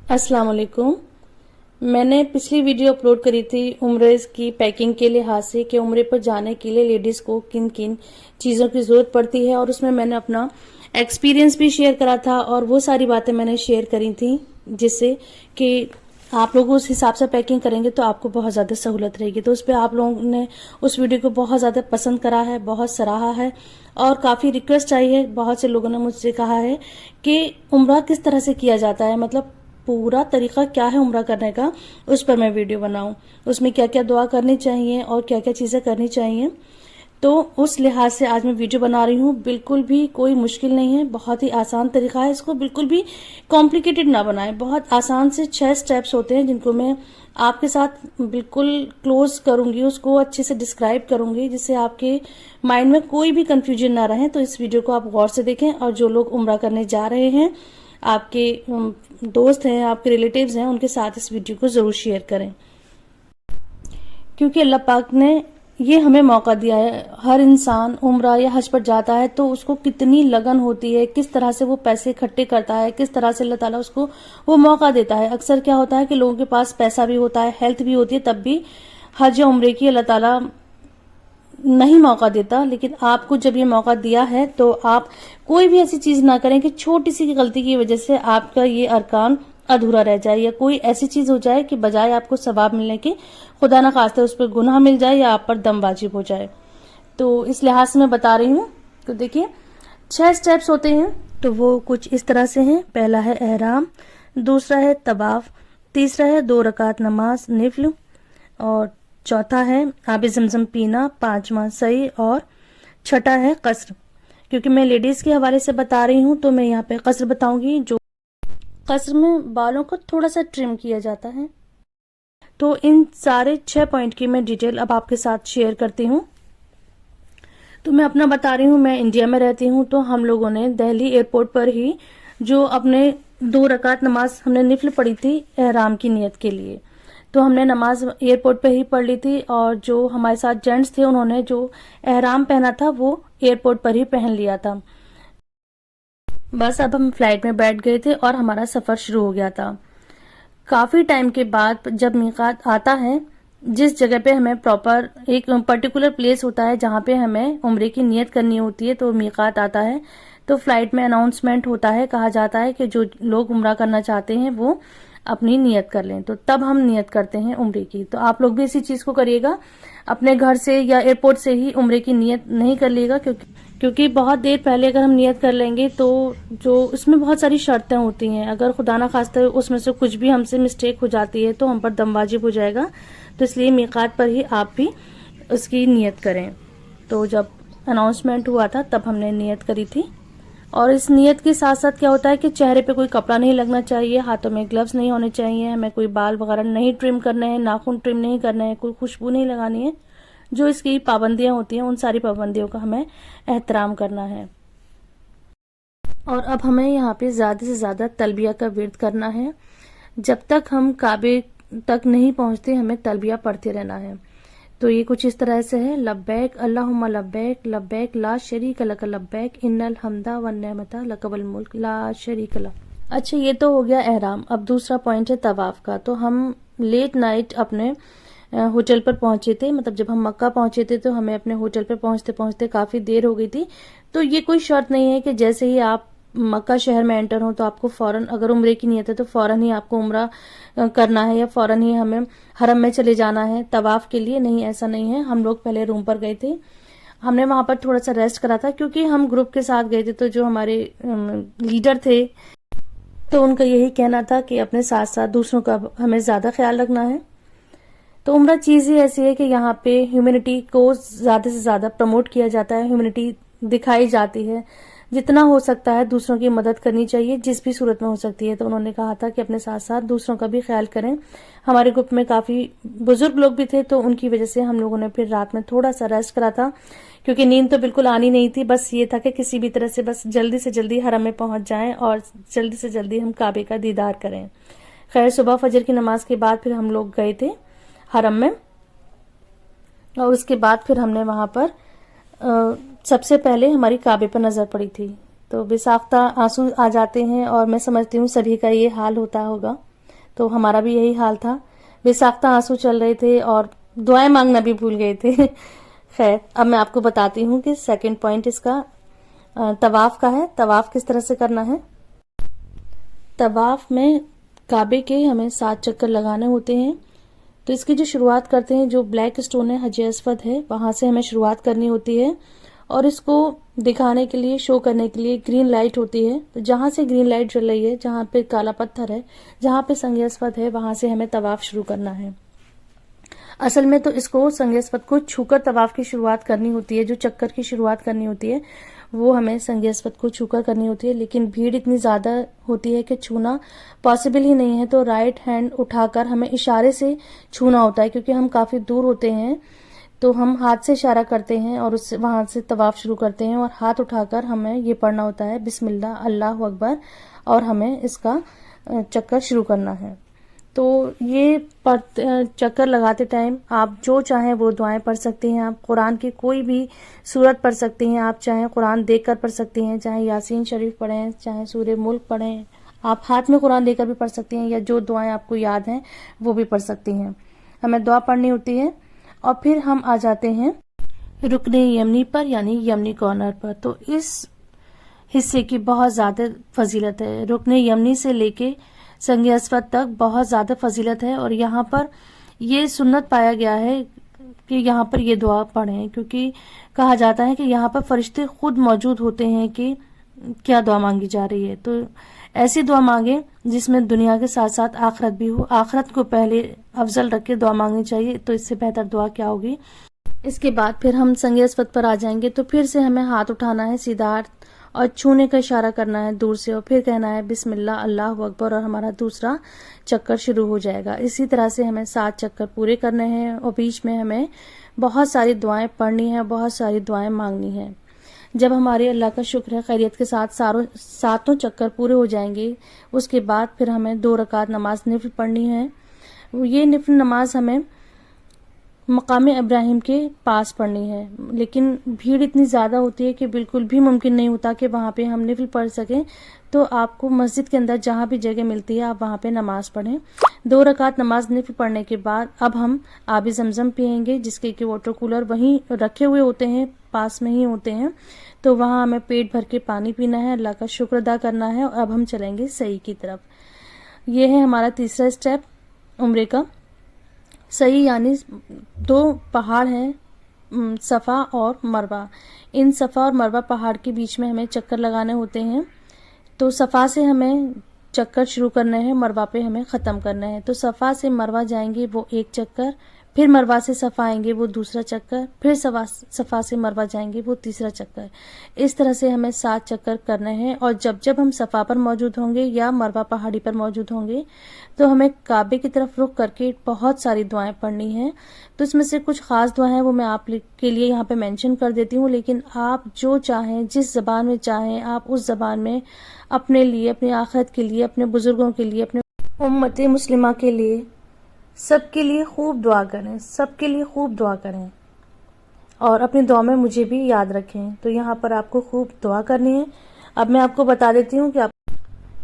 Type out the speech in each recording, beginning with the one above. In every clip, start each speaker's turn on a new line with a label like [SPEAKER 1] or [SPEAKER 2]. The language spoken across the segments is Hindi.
[SPEAKER 1] अस्सलाम वालेकुम। मैंने पिछली वीडियो अपलोड करी थी उम्रे की पैकिंग के लिहाज से कि उम्रे पर जाने के लिए लेडीज को किन किन चीज़ों की ज़रूरत पड़ती है, और उसमें मैंने अपना एक्सपीरियंस भी शेयर करा था और वो सारी बातें मैंने शेयर करी थी जिससे कि आप लोग उस हिसाब से पैकिंग करेंगे तो आपको बहुत ज़्यादा सहूलत रहेगी। तो उस पर आप लोगों ने उस वीडियो को बहुत ज़्यादा पसंद करा है, बहुत सराहा है और काफ़ी रिक्वेस्ट आई है। बहुत से लोगों ने मुझसे कहा है कि उम्रा किस तरह से किया जाता है, मतलब पूरा तरीका क्या है उम्रा करने का, उस पर मैं वीडियो बनाऊं। उसमें क्या क्या दुआ करनी चाहिए और क्या क्या चीज़ें करनी चाहिए, तो उस लिहाज से आज मैं वीडियो बना रही हूँ। बिल्कुल भी कोई मुश्किल नहीं है, बहुत ही आसान तरीका है। इसको बिल्कुल भी कॉम्प्लिकेटेड ना बनाएं। बहुत आसान से 6 स्टेप्स होते हैं जिनको मैं आपके साथ बिल्कुल क्लोज करूंगी, उसको अच्छे से डिस्क्राइब करूंगी जिससे आपके माइंड में कोई भी कंफ्यूजन ना रहे। तो इस वीडियो को आप गौर से देखें, और जो लोग उम्रा करने जा रहे हैं, आपके दोस्त हैं, आपके रिलेटिव्स हैं, उनके साथ इस वीडियो को जरूर शेयर करें, क्योंकि अल्लाह पाक ने ये हमें मौका दिया है। हर इंसान उम्रा या हज पर जाता है तो उसको कितनी लगन होती है, किस तरह से वो पैसे इकट्ठे करता है, किस तरह से अल्लाह ताला उसको वो मौका देता है। अक्सर क्या होता है कि लोगों के पास पैसा भी होता है, हेल्थ भी होती है, तब भी हज या उम्रे की अल्लाह ताला नहीं मौका देता। लेकिन आपको जब ये मौका दिया है तो आप कोई भी ऐसी चीज ना करें कि छोटी सी गलती की वजह से आपका ये अरकान अधूरा रह जाए, या कोई ऐसी चीज हो जाए कि बजाय आपको सवाब मिलने के खुदा ना खास्ते उस पर गुनाह मिल जाए या आप पर दम वाजिब हो जाए। तो इस लिहाज से मैं बता रही हूँ। तो देखिए 6 स्टेप्स होते हैं, तो वो कुछ इस तरह से हैं। पहला है एहराम, दूसरा है तवाफ, तीसरा है 2 रकात नमाज निफल, और चौथा है आब जमजम पीना, पांचवा सही, और छठा है कसर। क्योंकि मैं लेडीज के हवाले से बता रही हूँ तो मैं यहाँ पे कसर बताऊंगी। जो कसर में बालों को थोड़ा सा ट्रिम किया जाता है। तो इन सारे 6 पॉइंट की मैं डिटेल अब आपके साथ शेयर करती हूँ। तो मैं अपना बता रही हूँ, मैं इंडिया में रहती हूँ, तो हम लोगों ने दिल्ली एयरपोर्ट पर ही जो अपने 2 रकात नमाज हमने निफल पढ़ी थी एहराम की नियत के लिए। तो हमने नमाज एयरपोर्ट पे ही पढ़ ली थी, और जो हमारे साथ जेंट्स थे उन्होंने जो एहराम पहना था वो एयरपोर्ट पर ही पहन लिया था। बस अब हम फ्लाइट में बैठ गए थे और हमारा सफर शुरू हो गया था। काफी टाइम के बाद जब मीकात आता है, जिस जगह पे हमें प्रॉपर एक पर्टिकुलर प्लेस होता है जहाँ पे हमें उम्रे की नियत करनी होती है, तो मीकात आता है तो फ्लाइट में अनाउंसमेंट होता है, कहा जाता है कि जो लोग उम्रा करना चाहते हैं वो अपनी नियत कर लें। तो तब हम नियत करते हैं उम्रे की। तो आप लोग भी इसी चीज को करिएगा, अपने घर से या एयरपोर्ट से ही उम्रे की नियत नहीं कर लिएगा, क्योंकि बहुत देर पहले अगर हम नियत कर लेंगे तो जो उसमें बहुत सारी शर्तें होती हैं, अगर खुदा ना खास्ता उसमें से कुछ भी हमसे मिस्टेक हो जाती है तो हम पर दम वाजिब हो जाएगा। तो इसलिए मीकात पर ही आप भी उसकी नियत करें। तो जब अनाउंसमेंट हुआ था तब हमने नियत करी थी। और इस नियत के साथ साथ क्या होता है कि चेहरे पे कोई कपड़ा नहीं लगना चाहिए, हाथों में ग्लव्स नहीं होने चाहिए, हमें कोई बाल वगैरह नहीं ट्रिम करने हैं, नाखून ट्रिम नहीं करने हैं, कोई खुशबू नहीं लगानी है। जो इसकी पाबंदियां होती हैं उन सारी पाबंदियों का हमें एहतराम करना है। और अब हमें यहाँ पे ज्यादा से ज्यादा तलबिया का विर्द करना है। जब तक हम काबे तक नहीं पहुंचते हमें तलबिया पढ़ते रहना है। तो ये कुछ इस तरह से है, लब्बैक अल्लाहुम्मा लब्बैक लब्बैक ला शरीक लक लब्बैक इन्नल हम्दा वन नेमता लक वल मुल्क ला शरीक लक। अच्छा, ये तो हो गया एहराम। अब दूसरा पॉइंट है तवाफ का। तो हम लेट नाइट अपने होटल पर पहुंचे थे, मतलब जब हम मक्का पहुंचे थे तो हमें अपने होटल पर पहुंचते पहुंचते काफी देर हो गई थी। तो ये कोई शर्त नहीं है कि जैसे ही आप मक्का शहर में एंटर हो तो आपको फौरन, अगर उम्रे की नियत है तो फौरन ही आपको उम्रा करना है या फौरन ही हमें हरम में चले जाना है तवाफ के लिए। नहीं, ऐसा नहीं है। हम लोग पहले रूम पर गए थे, हमने वहां पर थोड़ा सा रेस्ट करा था क्योंकि हम ग्रुप के साथ गए थे। तो जो हमारे लीडर थे तो उनका यही कहना था कि अपने साथ साथ दूसरों का हमें ज्यादा ख्याल रखना है। तो उम्रा चीज ही ऐसी है कि यहाँ पे ह्यूमैनिटी को ज्यादा से ज्यादा प्रमोट किया जाता है, ह्यूमैनिटी दिखाई जाती है। जितना हो सकता है दूसरों की मदद करनी चाहिए, जिस भी सूरत में हो सकती है। तो उन्होंने कहा था कि अपने साथ साथ दूसरों का भी ख्याल करें। हमारे ग्रुप में काफी बुजुर्ग लोग भी थे, तो उनकी वजह से हम लोगों ने फिर रात में थोड़ा सा रेस्ट करा था, क्योंकि नींद तो बिल्कुल आनी नहीं थी। बस ये था कि किसी भी तरह से बस जल्दी से जल्दी हरम में पहुंच जाएं और जल्दी से जल्दी हम काबे का दीदार करें। खैर, सुबह फजर की नमाज के बाद फिर हम लोग गए थे हरम में, और उसके बाद फिर हमने वहां पर सबसे पहले हमारी काबे पर नजर पड़ी थी। तो बेसाख्ता आंसू आ जाते हैं और मैं समझती हूँ सभी का ये हाल होता होगा। तो हमारा भी यही हाल था, बेसाख्ता आंसू चल रहे थे और दुआएं मांगना भी भूल गए थे। खैर, अब मैं आपको बताती हूँ कि सेकंड पॉइंट इसका तवाफ का है। तवाफ किस तरह से करना है। तवाफ में काबे के हमें 7 चक्कर लगाने होते हैं। तो इसकी जो शुरुआत करते हैं, जो ब्लैक स्टोन है, हजर अस्वद है, वहां से हमें शुरुआत करनी होती है। और इसको दिखाने के लिए, शो करने के लिए ग्रीन लाइट होती है। तो जहां से ग्रीन लाइट जल रही है, जहां पे काला पत्थर है, जहां पे संग अस्वद है, वहां से हमें तवाफ शुरू करना है। असल में तो इसको संग अस्वद को छूकर तवाफ की शुरुआत करनी होती है। जो चक्कर की शुरुआत करनी होती है वो हमें संग अस्वद को छूकर करनी होती है, लेकिन भीड़ इतनी ज्यादा होती है कि छूना पॉसिबल ही नहीं है। तो राइट हैंड उठाकर हमें इशारे से छूना होता है, क्योंकि हम काफी दूर होते हैं। तो हम हाथ से इशारा करते हैं और उससे वहां से तवाफ शुरू करते हैं। और हाथ उठाकर हमें ये पढ़ना होता है बिस्मिल्लाह अल्लाहु अकबर, और हमें इसका चक्कर शुरू करना है। तो ये चक्कर लगाते टाइम आप जो चाहें वो दुआएं पढ़ सकती हैं। आप कुरान की कोई भी सूरत पढ़ सकती हैं। आप चाहें कुरान देखकर पढ़ सकती हैं, चाहे यासीन शरीफ पढ़ें, चाहे सूरह मुल्क पढ़ें। आप हाथ में कुरान लेकर भी पढ़ सकती हैं, या जो दुआएं आपको याद हैं वो भी पढ़ सकती हैं। हमें दुआ पढ़नी होती है। और फिर हम आ जाते हैं रुकने यमनी पर, यानी यमनी कॉर्नर पर। तो इस हिस्से की बहुत ज्यादा फजीलत है। रुकने यमनी से लेके संग अस्वद तक बहुत ज्यादा फजीलत है। और यहाँ पर ये सुन्नत पाया गया है कि यहाँ पर ये दुआ पढ़ें, क्योंकि कहा जाता है कि यहाँ पर फरिश्ते खुद मौजूद होते हैं कि क्या दुआ मांगी जा रही है। तो ऐसी दुआ मांगे जिसमें दुनिया के साथ साथ आखिरत भी हो। आखिरत को पहले अफजल रख के दुआ मांगनी चाहिए। तो इससे बेहतर दुआ क्या होगी। इसके बाद फिर हम संग अस्वद पर आ जाएंगे। तो फिर से हमें हाथ उठाना है सीधा और छूने का इशारा करना है दूर से, और फिर कहना है बिस्मिल्लाह अल्लाहु अकबर, और हमारा दूसरा चक्कर शुरू हो जाएगा। इसी तरह से हमें 7 चक्कर पूरे करने हैं। और बीच में हमें बहुत सारी दुआएं पढ़नी है, बहुत सारी दुआएं मांगनी है। जब हमारे अल्लाह का शुक्र है खैरियत के साथ सातों चक्कर पूरे हो जाएंगे, उसके बाद फिर हमें 2 रकात नमाज निफल पढ़नी है। ये निफल नमाज हमें मकाम इब्राहिम के पास पढ़नी है, लेकिन भीड़ इतनी ज्यादा होती है कि बिल्कुल भी मुमकिन नहीं होता कि वहां पे हम निफल पढ़ सकें। तो आपको मस्जिद के अंदर जहां भी जगह मिलती है आप वहां पे नमाज पढ़ें। 2 रकात नमाज निफल पढ़ने के बाद अब हम आबी जमजम पियेंगे, जिसके कि वाटर कूलर वहीं रखे हुए होते हैं, पास में ही होते हैं। तो वहां हमें पेट भर के पानी पीना है, अल्लाह का शुक्र अदा करना है। और अब हम चलेंगे सही की तरफ। ये है हमारा तीसरा स्टेप उम्रे का। सही यानी 2 पहाड़ हैं, सफा और मरवा। इन सफा और मरवा पहाड़ के बीच में हमें चक्कर लगाने होते हैं। तो सफा से हमें चक्कर शुरू करने हैं, मरवा पे हमें खत्म करना है। तो सफा से मरवा जाएंगे वो 1 चक्कर, फिर मरवा से सफा आएंगे वो दूसरा चक्कर, फिर सफा से मरवा जाएंगे वो तीसरा चक्कर। इस तरह से हमें 7 चक्कर करने हैं। और जब जब हम सफा पर मौजूद होंगे या मरवा पहाड़ी पर मौजूद होंगे तो हमें काबे की तरफ रुख करके बहुत सारी दुआएं पढ़नी है। तो इसमें से कुछ खास दुआएं हैं वो मैं आप के लिए यहाँ पे मेंशन कर देती हूँ, लेकिन आप जो चाहें, जिस जबान में चाहें, आप उस जबान में अपने लिए, अपनी आखिरत के लिए, अपने बुजुर्गों के लिए, अपने उम्मत मुस्लिमा के लिए, सबके लिए खूब दुआ करें, सबके लिए खूब दुआ करें। और अपनी दुआ में मुझे भी याद रखें। तो यहाँ पर आपको खूब दुआ करनी है। अब मैं आपको बता देती हूँ कि आप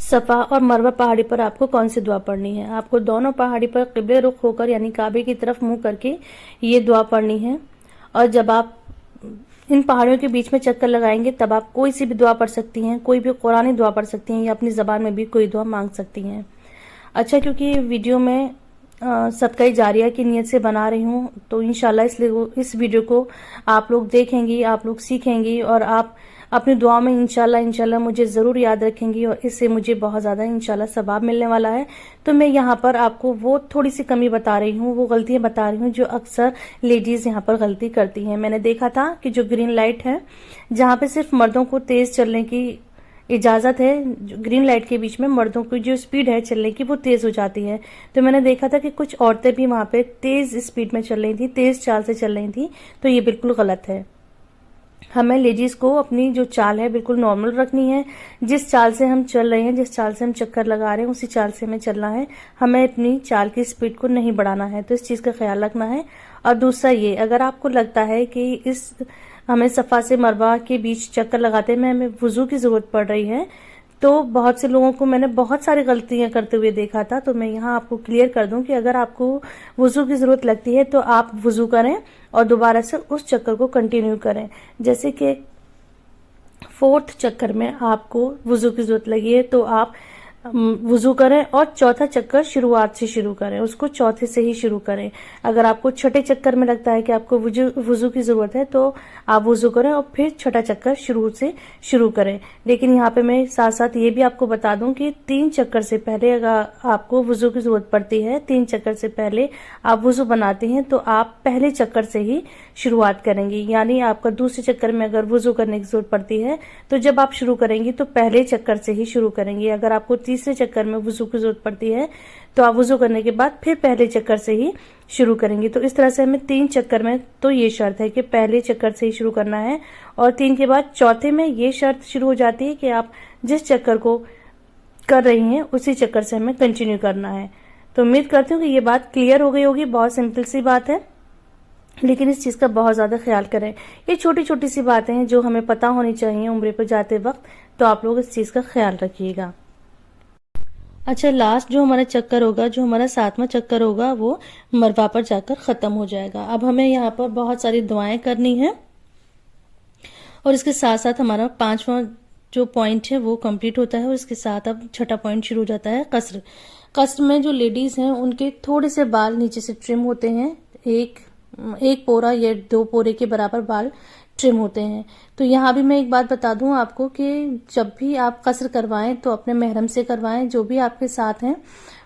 [SPEAKER 1] सफा और मरवा पहाड़ी पर आपको कौन सी दुआ पढ़नी है। आपको दोनों पहाड़ी पर क़िबले रुख होकर, यानी काबे की तरफ मुंह करके ये दुआ पढ़नी है। और जब आप इन पहाड़ियों के बीच में चक्कर लगाएंगे तब आप कोई सी भी दुआ पढ़ सकती हैं, कोई भी कुरानी दुआ पढ़ सकती हैं, या अपनी जबान में भी कोई दुआ मांग सकती हैं। अच्छा, क्योंकि वीडियो में सदका जारिया की नियत से बना रही हूँ, तो इंशाल्लाह इसलिए इस वीडियो को आप लोग देखेंगी, आप लोग सीखेंगी, और आप अपनी दुआ में इंशाल्लाह मुझे जरूर याद रखेंगी, और इससे मुझे बहुत ज्यादा इंशाल्लाह सवाब मिलने वाला है। तो मैं यहाँ पर आपको वो थोड़ी सी कमी बता रही हूँ, वो गलतियां बता रही हूँ जो अक्सर लेडीज यहाँ पर गलती करती हैं। मैंने देखा था कि जो ग्रीन लाइट है, जहाँ पे सिर्फ मर्दों को तेज चलने की इजाजत है, ग्रीन लाइट के बीच में मर्दों की जो स्पीड है चलने की वो तेज हो जाती है। तो मैंने देखा था कि कुछ औरतें भी वहां पे तेज स्पीड में चल रही थी, तेज चाल से चल रही थी। तो ये बिल्कुल गलत है। हमें लेडीज को अपनी जो चाल है बिल्कुल नॉर्मल रखनी है। जिस चाल से हम चल रहे हैं, जिस चाल से हम चक्कर लगा रहे हैं, उसी चाल से हमें चलना है। हमें अपनी चाल की स्पीड को नहीं बढ़ाना है। तो इस चीज का ख्याल रखना है। और दूसरा ये, अगर आपको लगता है कि हमें सफा से मरवा के बीच चक्कर लगाते में हमें वुजू की जरूरत पड़ रही है, तो बहुत से लोगों को मैंने बहुत सारी गलतियां करते हुए देखा था। तो मैं यहाँ आपको क्लियर कर दूं कि अगर आपको वुजू की जरूरत लगती है तो आप वुजू करें और दोबारा से उस चक्कर को कंटिन्यू करें। जैसे कि 4th चक्कर में आपको वुजू की जरूरत लगी है तो आप वुजू करें और चौथा चक्कर शुरुआत से शुरू करें, उसको चौथे से ही शुरू करें। अगर आपको छठे चक्कर में लगता है कि आपको वुजू की जरूरत है तो आप वुजू करें और फिर छठा चक्कर शुरू से शुरू करें। लेकिन यहाँ पे मैं साथ साथ ये भी आपको बता दूं कि 3 चक्कर से पहले अगर आपको वुजू की जरूरत पड़ती है, 3 चक्कर से पहले आप वुजू बनाते हैं तो आप पहले चक्कर से ही शुरुआत करेंगी। यानी आपका दूसरे चक्कर में अगर वुजू करने की जरूरत पड़ती है तो जब आप शुरू करेंगी तो पहले चक्कर से ही शुरू करेंगी। अगर आपको तीसरे चक्कर में वुजू की जरूरत पड़ती है तो आप वुजू करने के बाद फिर पहले चक्कर से ही शुरू करेंगी। तो इस तरह से हमें 3 चक्कर में तो ये शर्त है कि पहले चक्कर से ही शुरू करना है और 3 के बाद चौथे में ये शर्त शुरू हो जाती है कि आप जिस चक्कर को कर रही हैं उसी चक्कर से हमें कंटिन्यू करना है। तो उम्मीद करती हूँ कि ये बात क्लियर हो गई होगी। बहुत सिंपल सी बात है, लेकिन इस चीज का बहुत ज्यादा ख्याल करें। ये छोटी छोटी सी बातें हैं जो हमें पता होनी चाहिए उम्रे पर जाते वक्त, तो आप लोग इस चीज का ख्याल रखिएगा। अच्छा, लास्ट जो हमारा चक्कर होगा, जो हमारा 7वां चक्कर होगा, वो मरवा पर जाकर खत्म हो जाएगा। अब हमें यहाँ पर बहुत सारी दुआएं करनी है और इसके साथ साथ हमारा 5वां जो पॉइंट है वो कंप्लीट होता है और इसके साथ अब छठा पॉइंट शुरू हो जाता है कस्र। कस्र में जो लेडीज हैं उनके थोड़े से बाल नीचे से ट्रिम होते हैं, एक पोरा या 2 पोरे के बराबर बाल ट्रिम होते हैं। तो यहाँ भी मैं एक बात बता दूं आपको कि जब भी आप कस्र करवाएं तो अपने महरम से करवाएं, जो भी आपके साथ हैं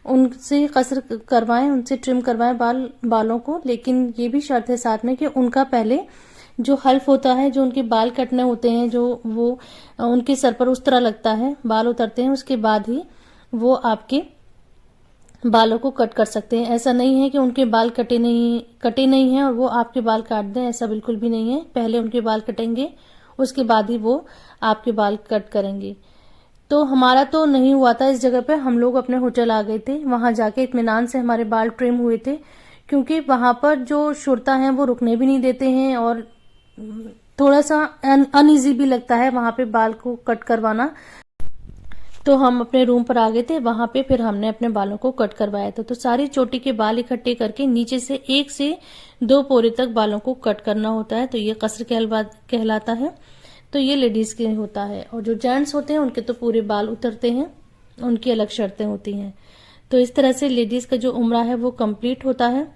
[SPEAKER 1] उनसे कस्र करवाएं, उनसे ट्रिम करवाएं बालों को। लेकिन ये भी शर्त है साथ में कि उनका पहले जो हल्फ होता है, जो उनके बाल कटने होते हैं, जो वो उनके सर पर उस तरह लगता है, बाल उतरते हैं, उसके बाद ही वो आपके बालों को कट कर सकते हैं। ऐसा नहीं है कि उनके बाल कटे नहीं हैं और वो आपके बाल काट दें, ऐसा बिल्कुल भी नहीं है। पहले उनके बाल कटेंगे, उसके बाद ही वो आपके बाल कट करेंगे। तो हमारा तो नहीं हुआ था इस जगह पे, हम लोग अपने होटल आ गए थे, वहां जाके इत्मीनान से हमारे बाल ट्रिम हुए थे, क्योंकि वहां पर जो शुरता है वो रुकने भी नहीं देते हैं और थोड़ा सा अनईजी भी लगता है वहां पे बाल को कट करवाना। तो हम अपने रूम पर आ गए थे, वहां पे फिर हमने अपने बालों को कट करवाया था। तो सारी चोटी के बाल इकट्ठे करके नीचे से 1 से 2 पोरे तक बालों को कट करना होता है। तो ये कस्र कहलाता है। तो ये लेडीज के होता है और जो जेंट्स होते हैं उनके तो पूरे बाल उतरते हैं, उनकी अलग शर्तें होती हैं। तो इस तरह से लेडीज का जो उम्रा है वो कंप्लीट होता है।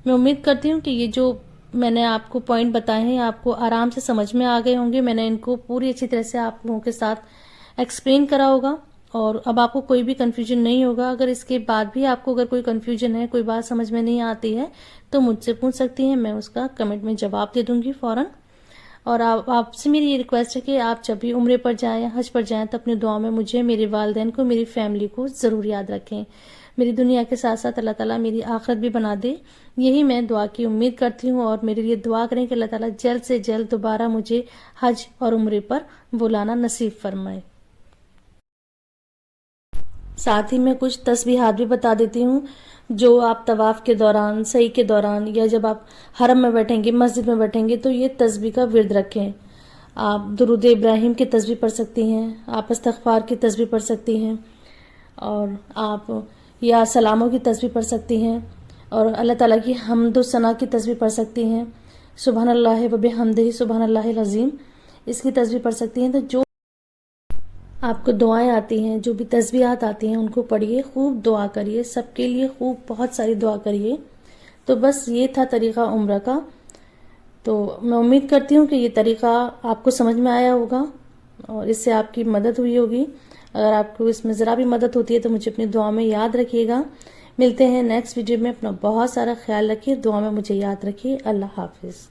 [SPEAKER 1] मैं उम्मीद करती हूँ कि ये जो मैंने आपको पॉइंट बताए हैं आपको आराम से समझ में आ गए होंगे। मैंने इनको पूरी अच्छी तरह से आप लोगों के साथ एक्सप्लेन करा होगा और अब आपको कोई भी कंफ्यूजन नहीं होगा। अगर इसके बाद भी आपको अगर कोई कंफ्यूजन है, कोई बात समझ में नहीं आती है तो मुझसे पूछ सकती हैं, मैं उसका कमेंट में जवाब दे दूंगी फौरन। और आपसे मेरी ये रिक्वेस्ट है कि आप जब भी उम्रे पर जाएं या हज पर जाएं तो अपनी दुआ में मुझे, मेरे वालिदैन को, मेरी फैमिली को जरूर याद रखें। मेरी दुनिया के साथ साथ अल्लाह ताला मेरी आखिरत भी बना दे, यही मैं दुआ की उम्मीद करती हूँ। और मेरे लिए दुआ करें कि अल्लाह ताला जल्द से जल्द दोबारा मुझे हज और उम्रे पर बुलाना नसीब फरमाए। साथ ही मैं कुछ तस्बीहात भी बता देती हूँ जो आप तवाफ के दौरान, सही के दौरान या जब आप हरम में बैठेंगे, मस्जिद में बैठेंगे तो ये तस्बीह का विर्द रखें। आप दुरूद इब्राहिम की तस्बीह पढ़ सकती हैं, आप इस्तग़फ़ार की तस्बीह पढ़ सकती हैं और आप या सलामों की तस्बीह पढ़ सकती हैं और अल्लाह ताला की हम्द व सना की तस्बीह पढ़ सकती हैं। सुबहानल्लाह व बिहम्दिही सुबहानल्लाहिल अज़ीम, इसकी तस्बीह पढ़ सकती हैं। तो जो आपको दुआएं आती हैं, जो भी तस्बीहात आती हैं, उनको पढ़िए, खूब दुआ करिए, सबके लिए खूब बहुत सारी दुआ करिए। तो बस ये था तरीका उम्रा का। तो मैं उम्मीद करती हूँ कि ये तरीका आपको समझ में आया होगा और इससे आपकी मदद हुई होगी। अगर आपको इसमें ज़रा भी मदद होती है तो मुझे अपनी दुआ में याद रखिएगा। मिलते हैं नेक्स्ट वीडियो में। अपना बहुत सारा ख्याल रखिए, दुआ में मुझे याद रखिए। अल्लाह हाफिज़।